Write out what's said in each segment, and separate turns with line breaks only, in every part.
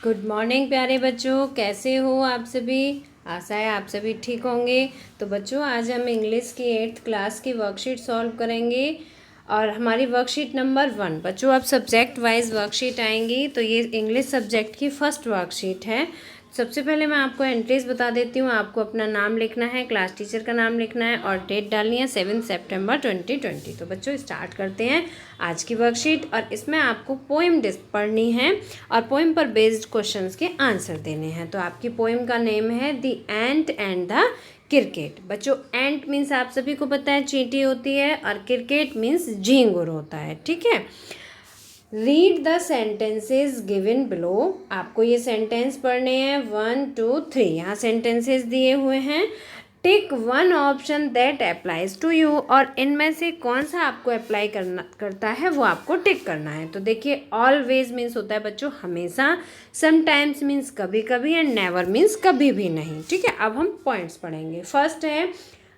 Good morning प्यारे बच्चों, कैसे हो आप सभी। आशा है आप सभी ठीक होंगे। तो बच्चों, आज हम इंग्लिश की 8th क्लास की वर्कशीट सॉल्व करेंगे और हमारी वर्कशीट नंबर 1। बच्चों, अब सब्जेक्ट वाइज वर्कशीट आएंगी, तो ये इंग्लिश सब्जेक्ट की फर्स्ट वर्कशीट है। सबसे पहले मैं आपको एंट्रीज बता देती हूँ। आपको अपना नाम लिखना है, क्लास टीचर का नाम लिखना है और डेट डालनी है 7 सितंबर 2020। तो बच्चों, स्टार्ट करते हैं आज की वर्कशीट। और इसमें आपको पोएम पढ़नी है और पोएम पर बेस्ड क्वेश्चंस के आंसर देने हैं। तो आपकी पोएम का नेम है the ant and the cricket. बच्चों, एंट मीन्स आप सभी को पता है चींटी होती है और क्रिकेट मीन्स झींगुर होता है, ठीक है। Read the sentences given below. आपको ये सेंटेंस पढ़ने हैं 1, 2, 3। यहाँ सेंटेंसेज दिए हुए हैं। Tick one option that applies to you. और इनमें से कौन सा आपको अप्लाई करता है वो आपको टिक करना है। तो देखिए, ऑलवेज मीन्स होता है बच्चों हमेशा, समटाइम्स मीन्स कभी कभी एंड नेवर मीन्स कभी भी नहीं, ठीक है। अब हम पॉइंट्स पढ़ेंगे। फर्स्ट है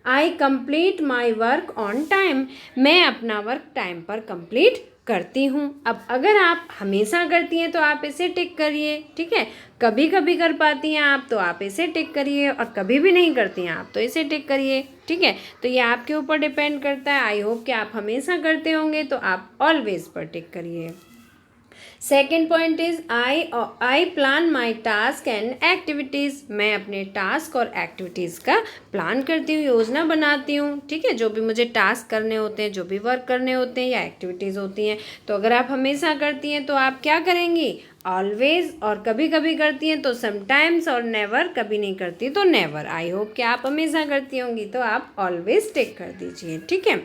आई complete my work on time. मैं अपना वर्क टाइम पर कंप्लीट करती हूँ। अब अगर आप हमेशा करती हैं तो आप इसे टिक करिए, ठीक है। कभी कभी कर पाती हैं आप तो आप इसे टिक करिए और कभी भी नहीं करती हैं आप तो इसे टिक करिए, ठीक है। तो ये आपके ऊपर डिपेंड करता है। आई होप कि आप हमेशा करते होंगे तो आप ऑलवेज पर टिक करिए। Second point is I plan my task and activities. मैं अपने टास्क और एक्टिविटीज़ का प्लान करती हूँ, योजना बनाती हूँ, ठीक है। जो भी मुझे टास्क करने होते हैं, जो भी वर्क करने होते हैं या एक्टिविटीज़ होती हैं। तो अगर आप हमेशा करती हैं तो आप क्या करेंगी, ऑलवेज। और कभी कभी करती हैं तो समटाइम्स, और नेवर कभी नहीं करती तो नेवर। आई होप कि आप हमेशा करती होंगी तो आप ऑलवेज टिक कर दीजिए, ठीक है।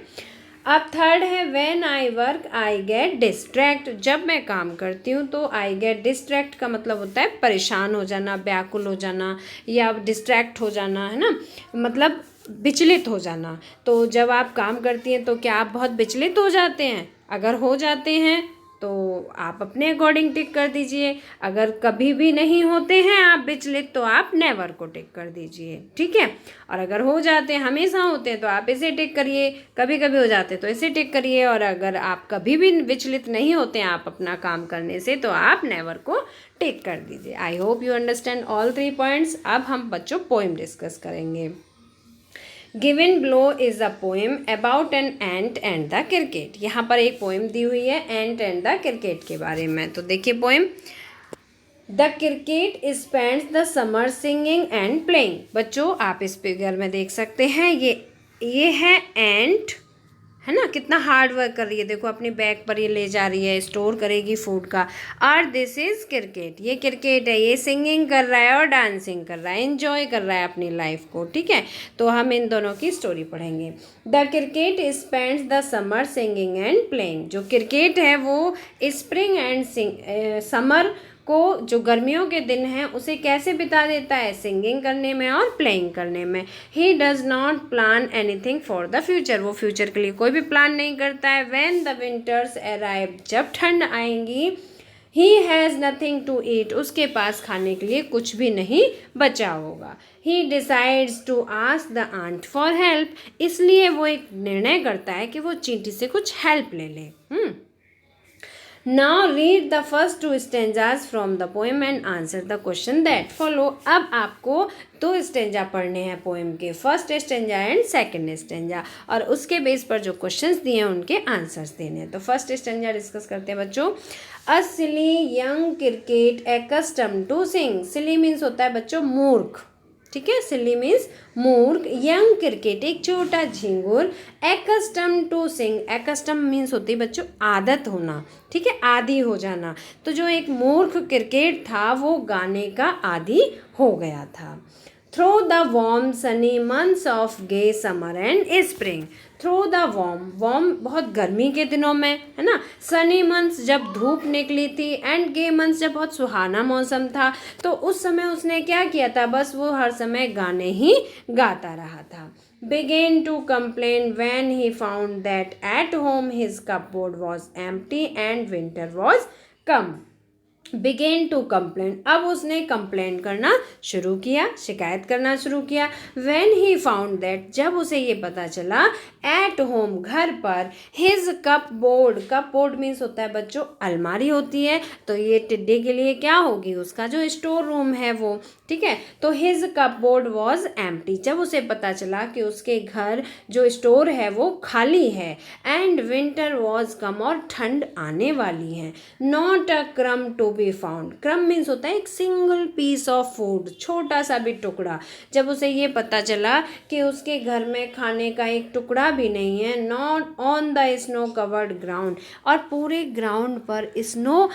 अब थर्ड है when I work I get distract. जब मैं काम करती हूँ तो आई गेट डिस्ट्रैक्ट का मतलब होता है परेशान हो जाना, व्याकुल हो जाना या डिस्ट्रैक्ट हो जाना, है ना, मतलब विचलित हो जाना। तो जब आप काम करती हैं तो क्या आप बहुत विचलित हो जाते हैं? अगर हो जाते हैं तो आप अपने अकॉर्डिंग टिक कर दीजिए। अगर कभी भी नहीं होते हैं आप विचलित तो आप नेवर को टिक कर दीजिए, ठीक है। और अगर हो जाते हैं, हमेशा होते हैं तो आप इसे टिक करिए, कभी कभी हो जाते हैं तो इसे टिक करिए। और अगर आप कभी भी विचलित नहीं होते हैं आप अपना काम करने से तो आप नेवर को टिक कर दीजिए। आई hope you understand all 3 points. अब हम बच्चों पोएम डिस्कस करेंगे। Given below is a poem about an ant and the cricket. यहाँ पर एक पोएम दी हुई है एंट एंड द क्रिकेट के बारे में। तो देखिए poem, the cricket spends the summer singing and playing. बच्चों, आप इस फिगर में देख सकते हैं ये है एंट, है ना। कितना हार्ड वर्क कर रही है, देखो अपनी बैग पर ये ले जा रही है, स्टोर करेगी फूड का। और दिस इज क्रिकेट, ये क्रिकेट है, ये सिंगिंग कर रहा है और डांसिंग कर रहा है, एंजॉय कर रहा है अपनी लाइफ को, ठीक है। तो हम इन दोनों की स्टोरी पढ़ेंगे। The cricket spends the summer singing and playing. जो क्रिकेट है वो स्प्रिंग एंड समर को, जो गर्मियों के दिन हैं, उसे कैसे बिता देता है, सिंगिंग करने में और प्लेइंग करने में। He does not plan anything for the future. वो फ्यूचर के लिए कोई भी प्लान नहीं करता है। व्हेन द विंटर्स अराइव, जब ठंड आएंगी, he has nothing to eat, उसके पास खाने के लिए कुछ भी नहीं बचा होगा। He decides to ask the ant for help, इसलिए वो एक निर्णय करता है कि वो चींटी से कुछ हेल्प ले ले। Now read the first 2 stanzas from the poem and answer the question that follow. अब आपको 2 स्टेंजा पढ़ने हैं पोएम के, first stanza and second stanza, और उसके बेस पर जो क्वेश्चंस दिए हैं उनके आंसर्स देने हैं। तो फर्स्ट स्टेंजा डिस्कस करते हैं बच्चों। A silly young cricket accustomed to sing. Silly means होता है बच्चों मूर्ख, ठीक है। सिली मीन्स मूर्ख। यंग क्रिकेट एक छोटा झिंगुर। एक्स्टम टू सिंग, एक्स्टम मीन्स होती है बच्चों आदत होना, ठीक है, आदी हो जाना। तो जो एक मूर्ख क्रिकेट था वो गाने का आदी हो गया था। Through the warm sunny months of gay summer and spring. Through the warm बहुत गर्मी के दिनों में, है ना, सनी मंथ्स जब धूप निकली थी, एंड गे मंथ्स जब बहुत सुहाना मौसम था, तो उस समय उसने क्या किया था, बस वो हर समय गाने ही गाता रहा था। began to complain when he found that at home his cupboard was empty and winter was come. Began to complain, अब उसने कंप्लेन करना शुरू किया, शिकायत करना शुरू किया। व्हेन ही फाउंड दैट, जब उसे ये पता चला, एट होम, घर पर, his cup board, cup board means होता है बच्चों अलमारी होती है, तो ये टिड्डे के लिए क्या होगी, उसका जो स्टोर रूम है वो, ठीक है। तो his cup board was empty, जब उसे पता चला कि उसके घर जो स्टोर है वो खाली है। एंड विंटर वॉज कम, और ठंड आने वाली है। नॉट अ क्रम टू बी फाउंड, क्रम मीन्स होता है एक सिंगल पीस ऑफ फूड, छोटा सा भी टुकड़ा। जब उसे ये पता चला कि उसके घर में खाने का एक टुकड़ा भी नहीं है, not on the snow covered ground, और पूरे ग्राउंड पर स्नो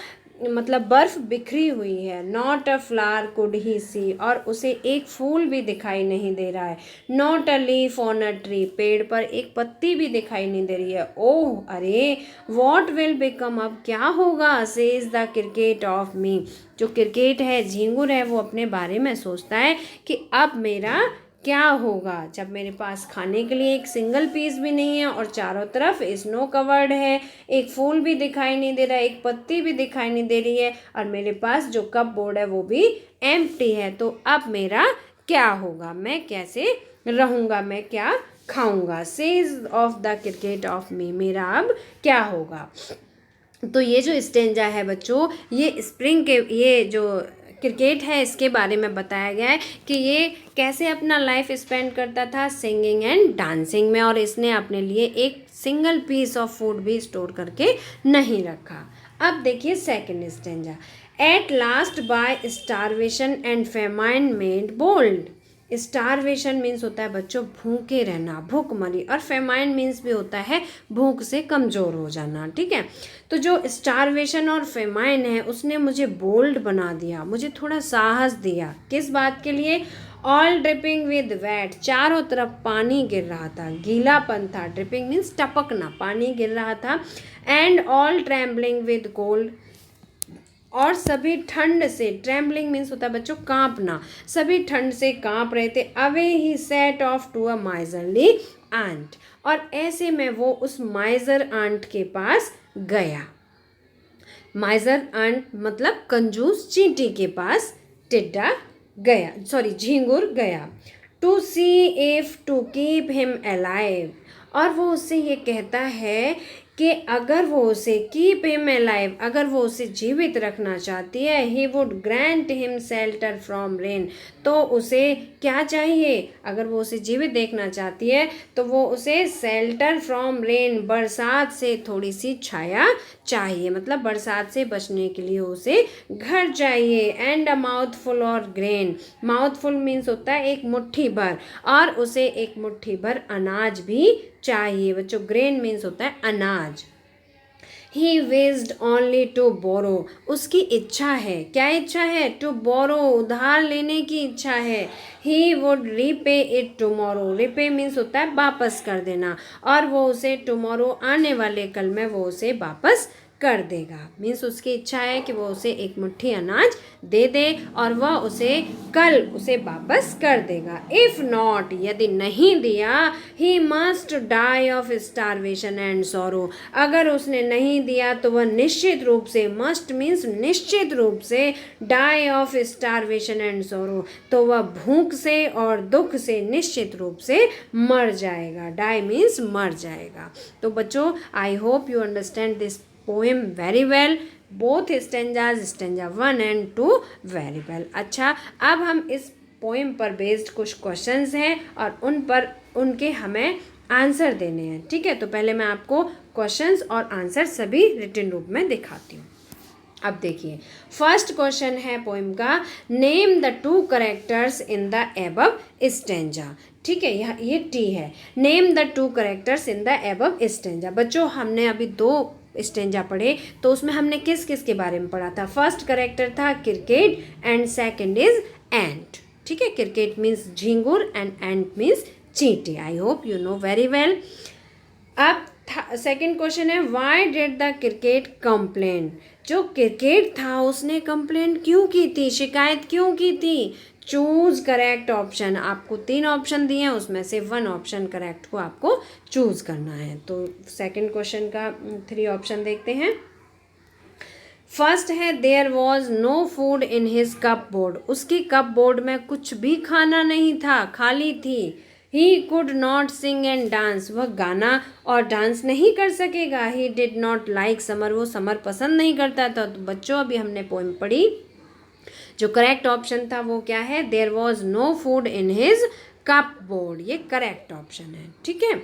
मतलब बर्फ बिखरी हुई है। Not a flower could he see, और उसे एक फूल भी दिखाई नहीं दे रहा है। Not a leaf on a tree, पेड़ पर एक पत्ती भी दिखाई नहीं दे रही है। ओह अरे, वॉट विल बिकम, अब क्या होगा, says the cricket of me, जो क्रिकेट है, झींगुर है, वो अपने बारे में सोचता है कि अब मेरा क्या होगा, जब मेरे पास खाने के लिए एक सिंगल पीस भी नहीं है और चारों तरफ स्नो कवर्ड है, एक फूल भी दिखाई नहीं दे रहा है, एक पत्ती भी दिखाई नहीं दे रही है, और मेरे पास जो कप बोर्ड है वो भी एम्प्टी है। तो अब मेरा क्या होगा, मैं कैसे रहूँगा, मैं क्या खाऊंगा। Sage of the cricket of me, मेरा अब क्या होगा। तो ये जो स्टेंजा है बच्चों, ये स्प्रिंग के, ये जो क्रिकेट है इसके बारे में बताया गया है कि ये कैसे अपना लाइफ स्पेंड करता था, सिंगिंग एंड डांसिंग में, और इसने अपने लिए एक सिंगल पीस ऑफ फूड भी स्टोर करके नहीं रखा। अब देखिए second stanza. At last by starvation and famine made bold, starvation means होता है बच्चों भूखे रहना, भूखमरी, और फेमाइन मीन्स भी होता है भूख से कमज़ोर हो जाना, ठीक है। तो जो स्टारवेशन और फेमाइन है उसने मुझे बोल्ड बना दिया, मुझे थोड़ा साहस दिया, किस बात के लिए। ऑल ड्रिपिंग विद वेट, चारों तरफ पानी गिर रहा था, गीलापन था, ड्रिपिंग मीन्स टपकना, पानी गिर रहा था। And all trembling with cold, और सभी ठंड से, ट्रेम्बलिंग मीन्स होता है बच्चों कांपना, सभी ठंड से कांप रहे थे। Away he set off to a miserly ant, और ऐसे में वो उस माइजर आंट के पास गया। माइजर आंट मतलब कंजूस चींटी के पास टिड्डा गया, सॉरी झींगुर गया। To see if to keep him alive, और वो उससे ये कहता है कि अगर वो उसे कीप हिम अलाइव, अगर वो उसे जीवित रखना चाहती है, he would grant him shelter from rain, तो उसे क्या चाहिए, अगर वो उसे जीवित देखना चाहती है तो वो उसे शेल्टर फ्रॉम रेन, बरसात से थोड़ी सी छाया चाहिए, मतलब बरसात से बचने के लिए उसे घर चाहिए। एंड अ माउथफुल और ग्रेन, माउथफुल मीन्स होता है एक मुट्ठी भर, और उसे एक मुट्ठी भर अनाज भी चाहिए बच्चों, ग्रेन मीन्स होता है अनाज। ही विज्ड ओनली टू बोरो, उसकी इच्छा है, क्या इच्छा है, टू बोरो, उधार लेने की इच्छा है। He would repay it tomorrow, repay means होता है वापस कर देना, और वो उसे टुमारो आने वाले कल में वो उसे वापस कर देगा। मीन्स उसकी इच्छा है कि वो उसे एक मुट्ठी अनाज दे दे और वह उसे कल उसे वापस कर देगा। इफ़ नॉट, यदि नहीं दिया, he must die of starvation and sorrow, अगर उसने नहीं दिया तो वह निश्चित रूप से, मस्ट मीन्स निश्चित रूप से, die of starvation and sorrow, तो वह भूख से और दुख से निश्चित रूप से मर जाएगा। डाई मीन्स मर जाएगा। तो बच्चों, आई hope you understand this poem very well, both stanzas, stanza 1 and 2 very well। अच्छा, अब हम इस पोएम पर बेस्ड कुछ क्वेश्चंस हैं और उन पर उनके हमें आंसर देने हैं, ठीक है। तो पहले मैं आपको क्वेश्चंस और आंसर सभी रिटन रूप में दिखाती हूँ। अब देखिए, फर्स्ट क्वेश्चन है पोएम का, name the two characters in the above stanza, ठीक है, ये टी है। Name the two characters in the above stanza. बच्चों, हमने अभी 2 स्टेंजा पढ़े, तो उसमें हमने किस किस के बारे में पढ़ा था। फर्स्ट करेक्टर था क्रिकेट एंड सेकंड इज एंट, ठीक है। क्रिकेट मीन्स झींगुर एंड एंट मीन्स चींटी। आई hope you know very well. अब सेकंड क्वेश्चन है, why did the cricket complain, जो क्रिकेट था उसने कंप्लेन क्यों की थी, शिकायत क्यों की थी। चूज करेक्ट ऑप्शन, आपको 3 ऑप्शन दिए हैं, उसमें से 1 ऑप्शन करेक्ट को आपको चूज करना है। तो सेकंड क्वेश्चन का 3 ऑप्शन देखते हैं। फर्स्ट है there was no food in his cupboard, उसकी कप बोर्ड में कुछ भी खाना नहीं था, खाली थी। He could not sing and dance, वह गाना और डांस नहीं कर सकेगा। He did not like summer, वो समर पसंद नहीं करता था। तो बच्चों अभी हमने पोएम पढ़ी, जो करेक्ट ऑप्शन था वो क्या है, there was no food in his cupboard, ये करेक्ट ऑप्शन है। ठीक है,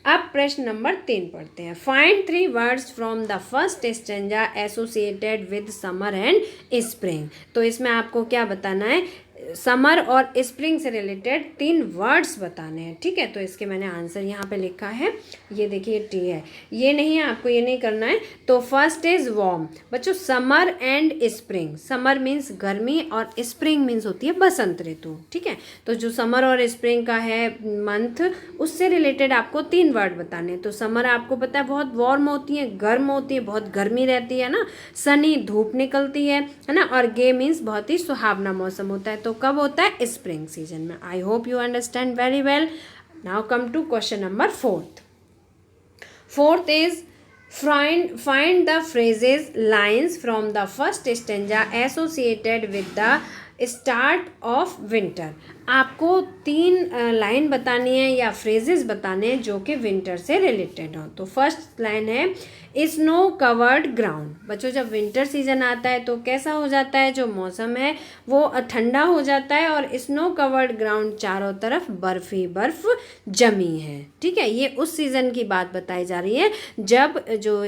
अब प्रश्न नंबर 3 पढ़ते हैं। Find 3 words from the first stanza associated with summer and spring. तो इसमें आपको क्या बताना है, समर और स्प्रिंग से रिलेटेड 3 वर्ड्स बताने हैं। ठीक है, तो इसके मैंने आंसर यहाँ पे लिखा है, ये देखिए टी है, ये नहीं है, आपको ये नहीं करना है। तो फर्स्ट इज वार्म। बच्चों summer and spring, summer means गर्मी और स्प्रिंग मीन्स होती है बसंत ऋतु। ठीक है, तो जो समर और स्प्रिंग का है मंथ, उससे रिलेटेड आपको 3 वर्ड बताने हैं। तो समर आपको पता है बहुत वार्म होती है, गर्म होती है, बहुत गर्मी रहती है ना, सनी धूप निकलती है ना, और गे मीन्स बहुत ही सुहावना मौसम होता है। तो कब होता है, स्प्रिंग सीजन में। I hope you understand very well. Now come to question number 4th। 4th is find the phrases lines from the first stanza associated with the start of winter. आपको 3 लाइन बतानी है या phrases बताने हैं जो कि winter से related हो। तो फर्स्ट लाइन है स्नो कवर्ड ग्राउंड। बच्चों जब विंटर सीजन आता है तो कैसा हो जाता है, जो मौसम है वो ठंडा हो जाता है और स्नो कवर्ड ग्राउंड, चारों तरफ बर्फ ही बर्फ जमी है। ठीक है, ये उस सीज़न की बात बताई जा रही है जब जो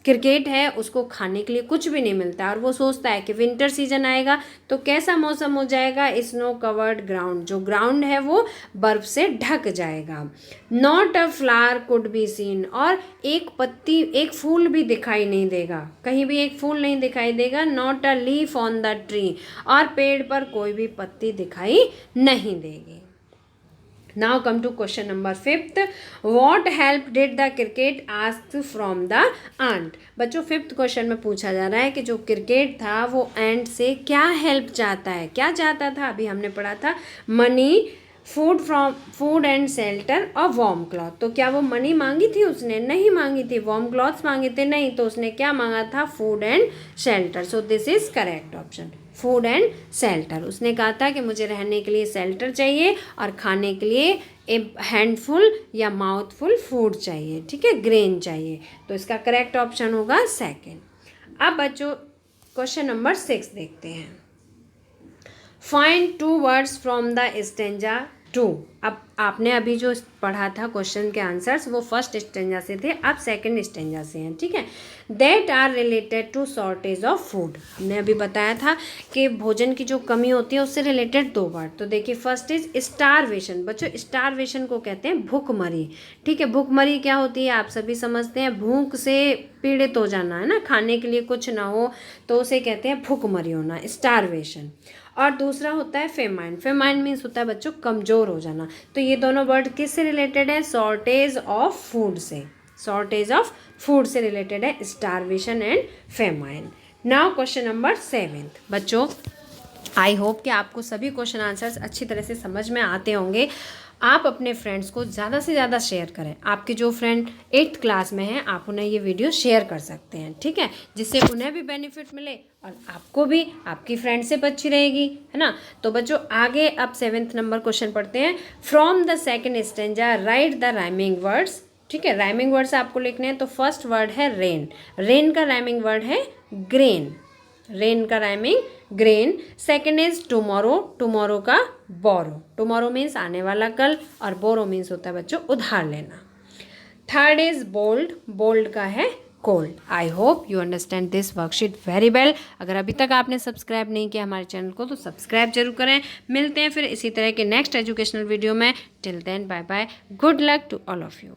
क्रिकेट है उसको खाने के लिए कुछ भी नहीं मिलता और वो सोचता है कि विंटर सीजन आएगा तो कैसा मौसम हो जाएगा, स्नो कवर्ड ग्राउंड, जो ग्राउंड है वो बर्फ से ढक जाएगा। Not a flower could be seen, और एक पत्ती, एक फूल भी दिखाई नहीं देगा, कहीं भी एक फूल नहीं दिखाई देगा। Not a leaf on the tree, और पेड़ पर कोई भी पत्ती दिखाई नहीं देगी। Now come to question number 5th. What help did the cricket ask from the ant? बच्चों 5th क्वेश्चन में पूछा जा रहा है कि जो क्रिकेट था वो एंट से क्या हेल्प चाहता है, क्या चाहता था। अभी हमने पढ़ा था मनी, फूड एंड शेल्टर और वार्म क्लॉथ। तो क्या वो मनी मांगी थी उसने, नहीं मांगी थी। वार्म क्लॉथ्स मांगे थे, नहीं। तो उसने क्या मांगा था, food and shelter. So this is correct option, food and shelter. उसने कहा था कि मुझे रहने के लिए शेल्टर चाहिए और खाने के लिए ए हैंडफुल या माउथफुल फूड चाहिए। ठीक है, ग्रेन चाहिए। तो इसका करेक्ट ऑप्शन होगा 2nd। अब बच्चों क्वेश्चन नंबर 6 देखते हैं। Find 2 words from the stanza 2। अब आपने अभी जो पढ़ा था क्वेश्चन के आंसर्स वो फर्स्ट स्टेंजा से थे, अब सेकंड स्टेंजा से हैं। ठीक है, that are related to shortage of food. हमने अभी बताया था कि भोजन की जो कमी होती है उससे रिलेटेड 2 वर्ड। तो देखिए फर्स्ट इज स्टारवेशन। बच्चों स्टारवेशन को कहते हैं भूखमरी। ठीक है, भूखमरी क्या होती है आप सभी समझते हैं, भूख से पीड़ित हो जाना है ना, खाने के लिए कुछ ना हो तो उसे कहते हैं भूखमरी होना, स्टारवेशन। और दूसरा होता है फेमाइन। फेमाइन मीन्स होता है बच्चों कमज़ोर हो जाना। तो ये दोनों वर्ड किससे रिलेटेड है, शॉर्टेज ऑफ फूड से, शॉर्टेज ऑफ फूड से रिलेटेड है starvation and famine. Now question number 7th। बच्चों आई होप कि आपको सभी क्वेश्चन आंसर्स अच्छी तरह से समझ में आते होंगे। आप अपने फ्रेंड्स को ज़्यादा से ज़्यादा शेयर करें। आपके जो फ्रेंड 8th क्लास में हैं आप उन्हें ये वीडियो शेयर कर सकते हैं। ठीक है, जिससे उन्हें भी बेनिफिट मिले और आपको भी, आपकी फ्रेंडशिप अच्छी रहेगी, है ना। तो बच्चों आगे अब 7th नंबर क्वेश्चन पढ़ते हैं। From the second stanza right the rhyming words. ठीक है, राइमिंग वर्ड्स आपको लिखने हैं। तो फर्स्ट वर्ड है रेन। रेन का राइमिंग वर्ड है ग्रेन। रेन का rhyming grain. Second is tomorrow. Tomorrow का बोरो। टुमारो मीन्स आने वाला कल और बोरो मीन्स होता है बच्चों उधार लेना। Third is bold. बोल्ड का है cold. I hope you understand this worksheet very well. अगर अभी तक आपने सब्सक्राइब नहीं किया हमारे चैनल को तो सब्सक्राइब जरूर करें। मिलते हैं फिर इसी तरह के नेक्स्ट एजुकेशनल वीडियो में। Till then bye bye, good luck to all of you.